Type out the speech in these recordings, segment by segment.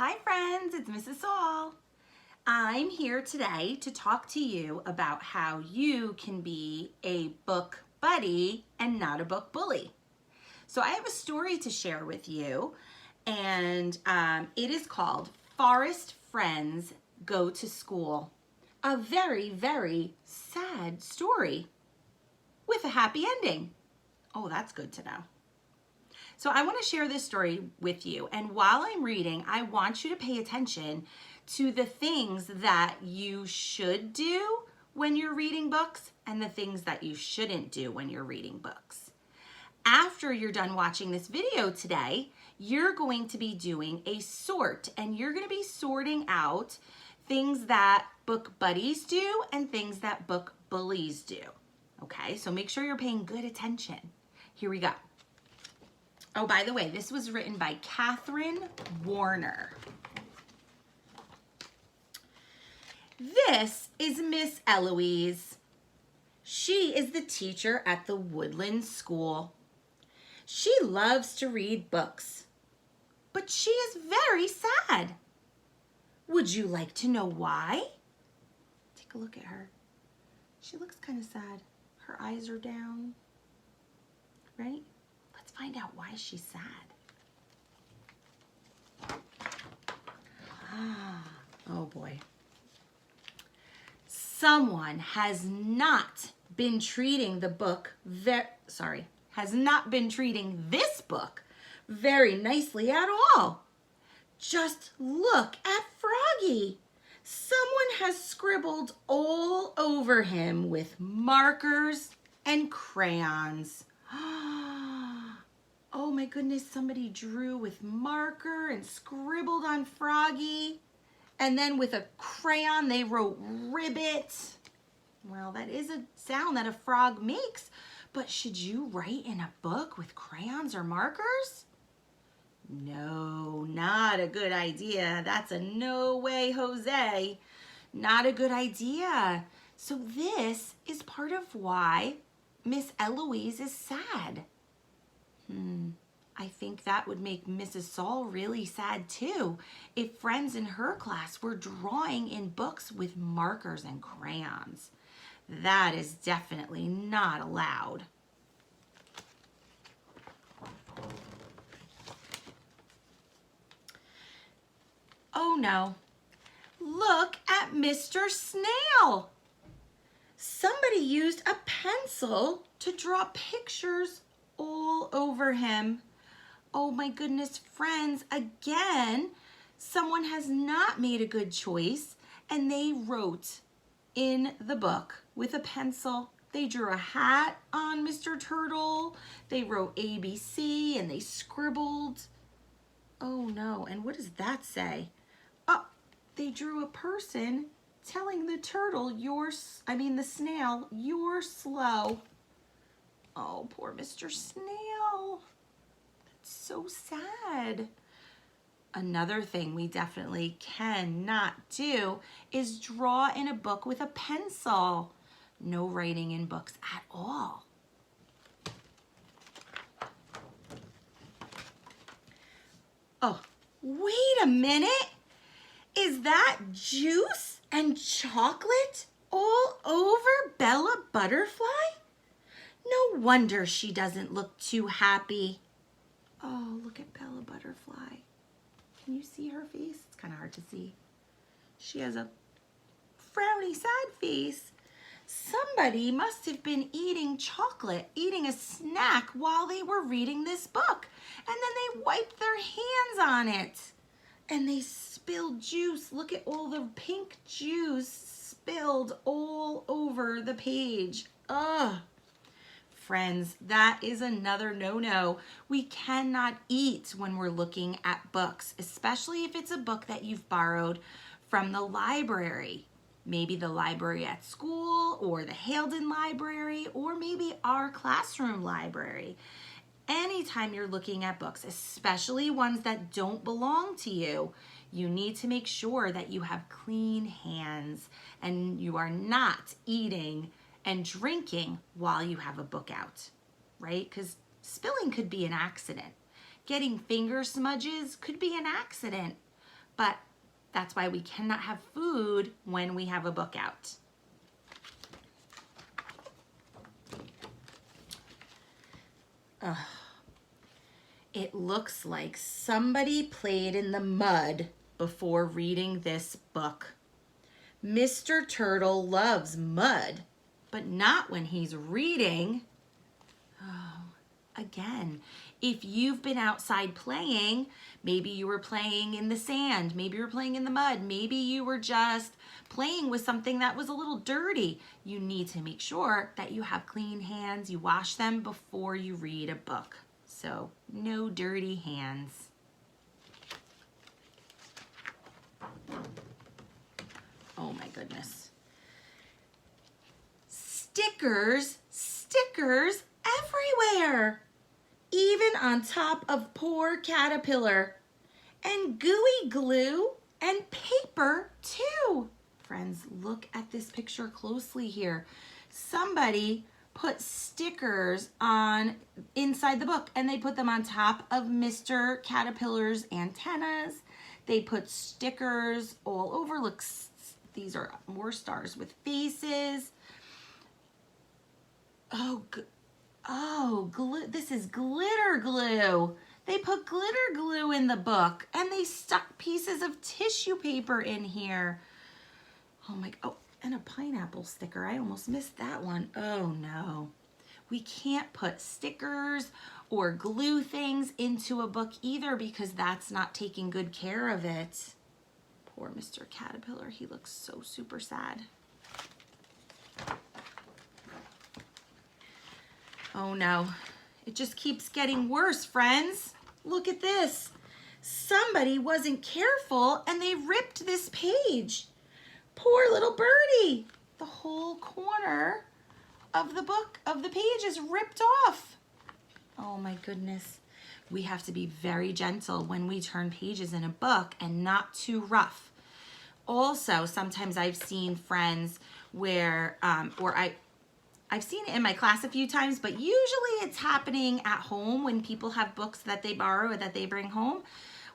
Hi friends, it's Mrs. Saul. I'm here today to talk to you about how you can be a book buddy and not a book bully. So I have a story to share with you, and it is called Forest Friends Go to School. A very, very sad story with a happy ending. Oh, that's good to know. So I want to share this story with you, and while I'm reading, I want you to pay attention to the things that you should do when you're reading books and the things that you shouldn't do when you're reading books. After you're done watching this video today, you're going to be doing a sort, and you're going to be sorting out things that book buddies do and things that book bullies do. Okay, so make sure you're paying good attention. Here we go. Oh, by the way, this was written by Catherine Warner. This is Miss Eloise. She is the teacher at the Woodland School. She loves to read books, but she is very sad. Would you like to know why? Take a look at her. She looks kind of sad. Her eyes are down, right? Let's find out why she's sad. Oh boy. Someone has not been treating this book very nicely at all. Just look at Froggy. Someone has scribbled all over him with markers and crayons. Oh my goodness, somebody drew with marker and scribbled on Froggy. And then with a crayon, they wrote ribbit. Well, that is a sound that a frog makes, but should you write in a book with crayons or markers? No, not a good idea. That's a no way, Jose. Not a good idea. So this is part of why Miss Eloise is sad. I think that would make Mrs. Saul really sad too if friends in her class were drawing in books with markers and crayons. That is definitely not allowed. Oh no, look at Mr. Snail. Somebody used a pencil to draw pictures all over him. Oh my goodness, friends, again, someone has not made a good choice, and they wrote in the book with a pencil. They drew a hat on Mr. Turtle. They wrote ABC and they scribbled. Oh no, and what does that say? Oh, they drew a person telling the turtle, the snail, you're slow. Oh, poor Mr. Snail. That's so sad. Another thing we definitely cannot do is draw in a book with a pencil. No writing in books at all. Oh, wait a minute. Is that juice and chocolate all over Bella Butterfly? No wonder she doesn't look too happy. Oh, look at Bella Butterfly. Can you see her face? It's kind of hard to see. She has a frowny, sad face. Somebody must have been eating chocolate, eating a snack while they were reading this book. And then they wiped their hands on it. And they spilled juice. Look at all the pink juice spilled all over the page. Ugh. Friends, that is another no-no. We cannot eat when we're looking at books, especially if it's a book that you've borrowed from the library. Maybe the library at school, or the Halden Library, or maybe our classroom library. Anytime you're looking at books, especially ones that don't belong to you, you need to make sure that you have clean hands and you are not eating and drinking while you have a book out, right? Because spilling could be an accident. Getting finger smudges could be an accident. but that's why we cannot have food when we have a book out. Ugh. It looks like somebody played in the mud before reading this book. Mr. Turtle loves mud, but not when he's reading. Oh, again, if you've been outside playing, maybe you were playing in the sand, maybe you were playing in the mud, maybe you were just playing with something that was a little dirty. You need to make sure that you have clean hands, you wash them before you read a book. So, no dirty hands. Oh my goodness. Stickers everywhere. Even on top of poor Caterpillar. And gooey glue and paper too. Friends, look at this picture closely here. Somebody put stickers on inside the book, and they put them on top of Mr. Caterpillar's antennas. They put stickers all over. Look, these are more stars with faces. Oh, glue. This is glitter glue. They put glitter glue in the book, and they stuck pieces of tissue paper in here. Oh my, oh, and a pineapple sticker. I almost missed that one. Oh no. We can't put stickers or glue things into a book either, because that's not taking good care of it. Poor Mr. Caterpillar. He looks so super sad. Oh no. It just keeps getting worse, friends. Look at this. Somebody wasn't careful and they ripped this page. Poor little birdie. The whole corner of the book, of the page, is ripped off. Oh my goodness. We have to be very gentle when we turn pages in a book and not too rough. Also, sometimes I've seen friends where, I've seen it in my class a few times, but usually it's happening at home when people have books that they borrow or that they bring home.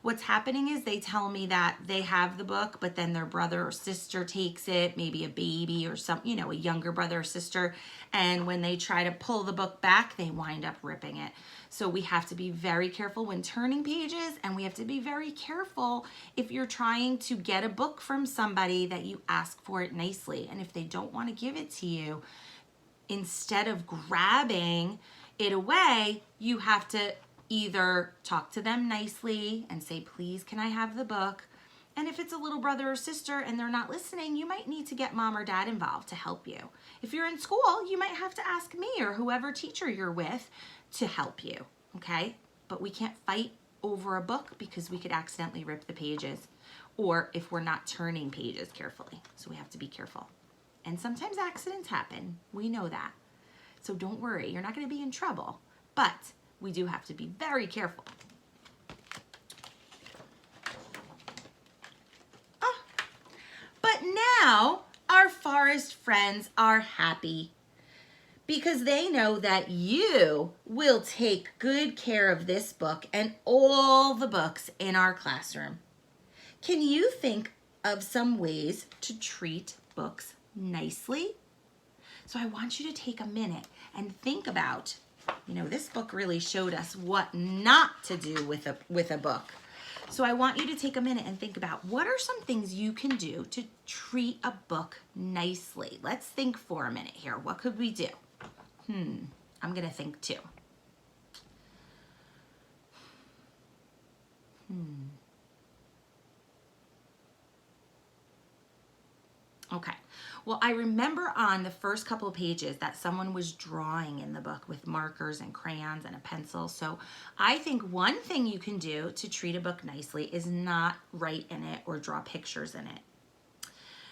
What's happening is they tell me that they have the book, but then their brother or sister takes it, maybe a baby or some, a younger brother or sister. And when they try to pull the book back, they wind up ripping it. So we have to be very careful when turning pages, and we have to be very careful if you're trying to get a book from somebody that you ask for it nicely. And if they don't want to give it to you, instead of grabbing it away, you have to either talk to them nicely and say, please, can I have the book? And if it's a little brother or sister and they're not listening, you might need to get mom or dad involved to help you. If you're in school, you might have to ask me or whoever teacher you're with to help you, okay? But we can't fight over a book because we could accidentally rip the pages, or if we're not turning pages carefully. So we have to be careful. And sometimes accidents happen. We know that. So don't worry, you're not going to be in trouble. But we do have to be very careful. Oh, but now our forest friends are happy because they know that you will take good care of this book and all the books in our classroom. Can you think of some ways to treat books nicely? So I want you to take a minute and think about, this book really showed us what not to do with a book. So I want you to take a minute and think about what are some things you can do to treat a book nicely. Let's think for a minute here. What could we do? I'm gonna think too. Okay. Well, I remember on the first couple of pages that someone was drawing in the book with markers and crayons and a pencil. So I think one thing you can do to treat a book nicely is not write in it or draw pictures in it.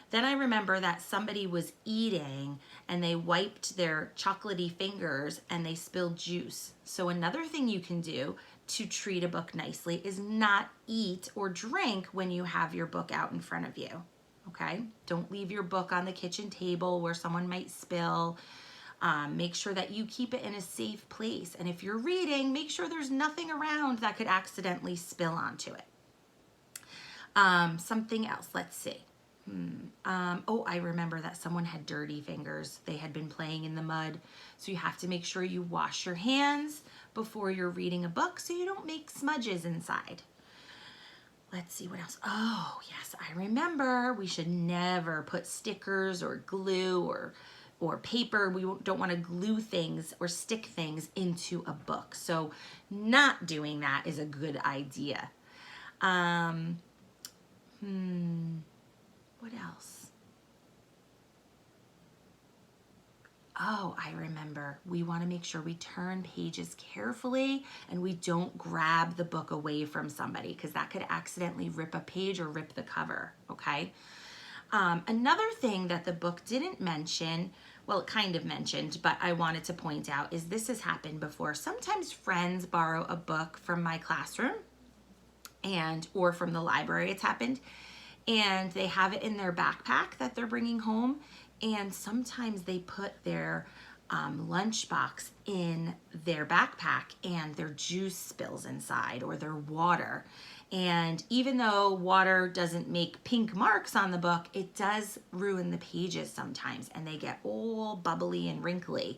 Then I remember that somebody was eating and they wiped their chocolatey fingers and they spilled juice. So another thing you can do to treat a book nicely is not eat or drink when you have your book out in front of you. Okay, don't leave your book on the kitchen table where someone might spill. Make sure that you keep it in a safe place. And if you're reading, make sure there's nothing around that could accidentally spill onto it. Something else, let's see. Oh, I remember that someone had dirty fingers. They had been playing in the mud. So you have to make sure you wash your hands before you're reading a book so you don't make smudges inside. Let's see what else. Oh, yes, I remember we should never put stickers or glue or paper. We don't want to glue things or stick things into a book. So not doing that is a good idea. What else? Oh, I remember. We want to make sure we turn pages carefully and we don't grab the book away from somebody because that could accidentally rip a page or rip the cover, okay? Another thing that the book didn't mention, well, it kind of mentioned, but I wanted to point out is this has happened before. Sometimes friends borrow a book from my classroom or from the library, it's happened, and they have it in their backpack that they're bringing home, and sometimes they put their lunchbox in their backpack and their juice spills inside or their water. And even though water doesn't make pink marks on the book, it does ruin the pages sometimes and they get all bubbly and wrinkly.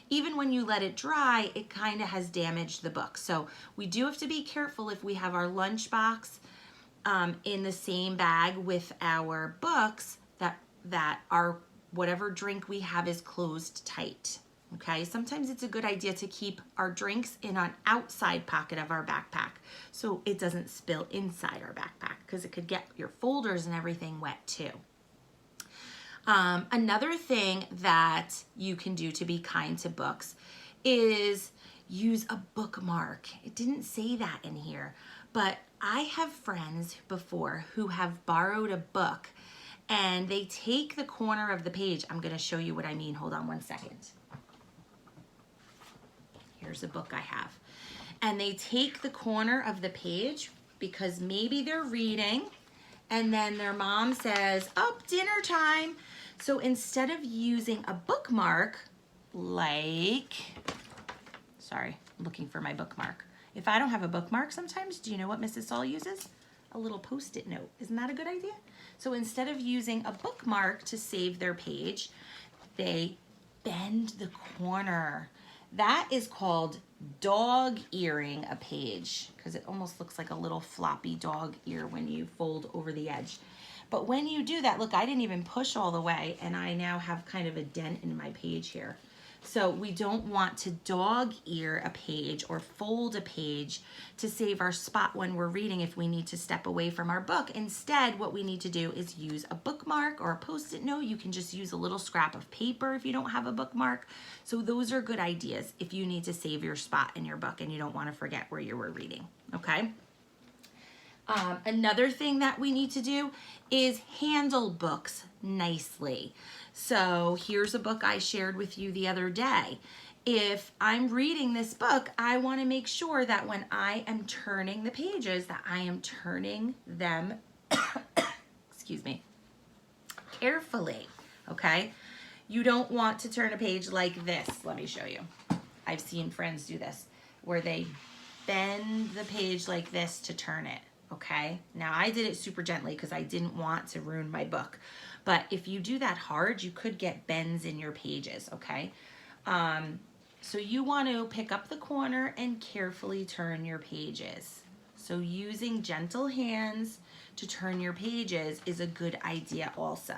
Even when you let it dry, it kind of has damaged the book. So we do have to be careful if we have our lunchbox in the same bag with our books that our whatever drink we have is closed tight. Okay, sometimes it's a good idea to keep our drinks in an outside pocket of our backpack so it doesn't spill inside our backpack because it could get your folders and everything wet too. Another thing that you can do to be kind to books is use a bookmark. It didn't say that in here, but I have friends before who have borrowed a book and they take the corner of the page. I'm going to show you what I mean. Hold on one second. Here's a book I have. And they take the corner of the page because maybe they're reading and then their mom says, oh, dinner time. So instead of using a bookmark, like, sorry, I'm looking for my bookmark. If I don't have a bookmark sometimes, do you know what Mrs. Saul uses? A little Post-it note. Isn't that a good idea? So instead of using a bookmark to save their page, they bend the corner. That is called dog-earing a page because it almost looks like a little floppy dog ear when you fold over the edge. But when you do that, look, I didn't even push all the way and I now have kind of a dent in my page here. So we don't want to dog ear a page or fold a page to save our spot when we're reading if we need to step away from our book. Instead, what we need to do is use a bookmark or a Post-it note. You can just use a little scrap of paper if you don't have a bookmark. So those are good ideas if you need to save your spot in your book and you don't want to forget where you were reading, okay? Another thing that we need to do is handle books nicely. So here's a book I shared with you the other day. If I'm reading this book, I want to make sure that when I am turning the pages, that I am turning them, excuse me, carefully, okay? You don't want to turn a page like this. Let me show you. I've seen friends do this, where they bend the page like this to turn it. Okay, now I did it super gently because I didn't want to ruin my book. But if you do that hard, you could get bends in your pages, okay? So you want to pick up the corner and carefully turn your pages. So using gentle hands to turn your pages is a good idea also.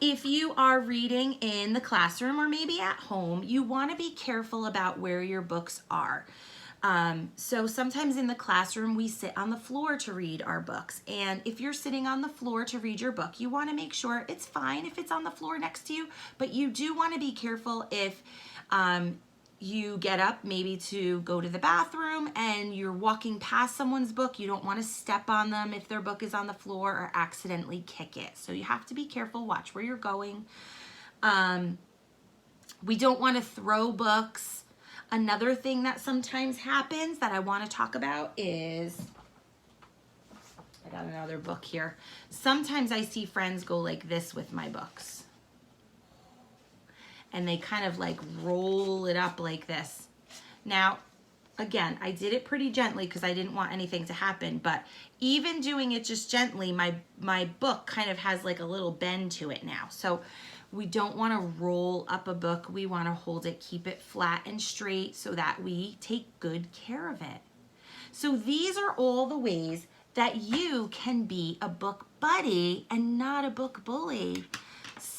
If you are reading in the classroom or maybe at home, you want to be careful about where your books are. So sometimes in the classroom, we sit on the floor to read our books. And if you're sitting on the floor to read your book, you want to make sure it's fine if it's on the floor next to you, but you do want to be careful if you get up maybe to go to the bathroom and you're walking past someone's book. You don't want to step on them if their book is on the floor or accidentally kick it. So you have to be careful, watch where you're going. We don't want to throw books. Another thing that sometimes happens that I want to talk about is, I got another book here. Sometimes I see friends go like this with my books. And they kind of like roll it up like this. Now, again, I did it pretty gently because I didn't want anything to happen, but even doing it just gently, my book kind of has like a little bend to it now. So we don't want to roll up a book. We want to hold it, keep it flat and straight so that we take good care of it. So these are all the ways that you can be a book buddy and not a book bully.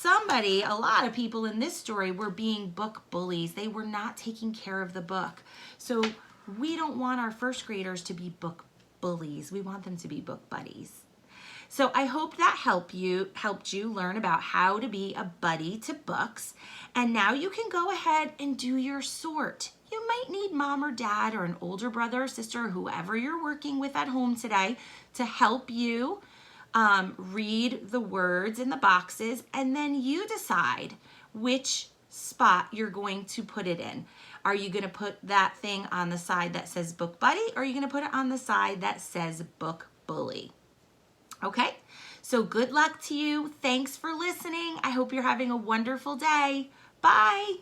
A lot of people in this story were being book bullies. They were not taking care of the book. So we don't want our first graders to be book bullies. We want them to be book buddies. So I hope that helped you learn about how to be a buddy to books. And now you can go ahead and do your sort. You might need mom or dad or an older brother or sister or whoever you're working with at home today to help you read the words in the boxes, and then you decide which spot you're going to put it in. Are you going to put that thing on the side that says book buddy, or are you going to put it on the side that says book bully? Okay, so good luck to you. Thanks for listening. I hope you're having a wonderful day. Bye.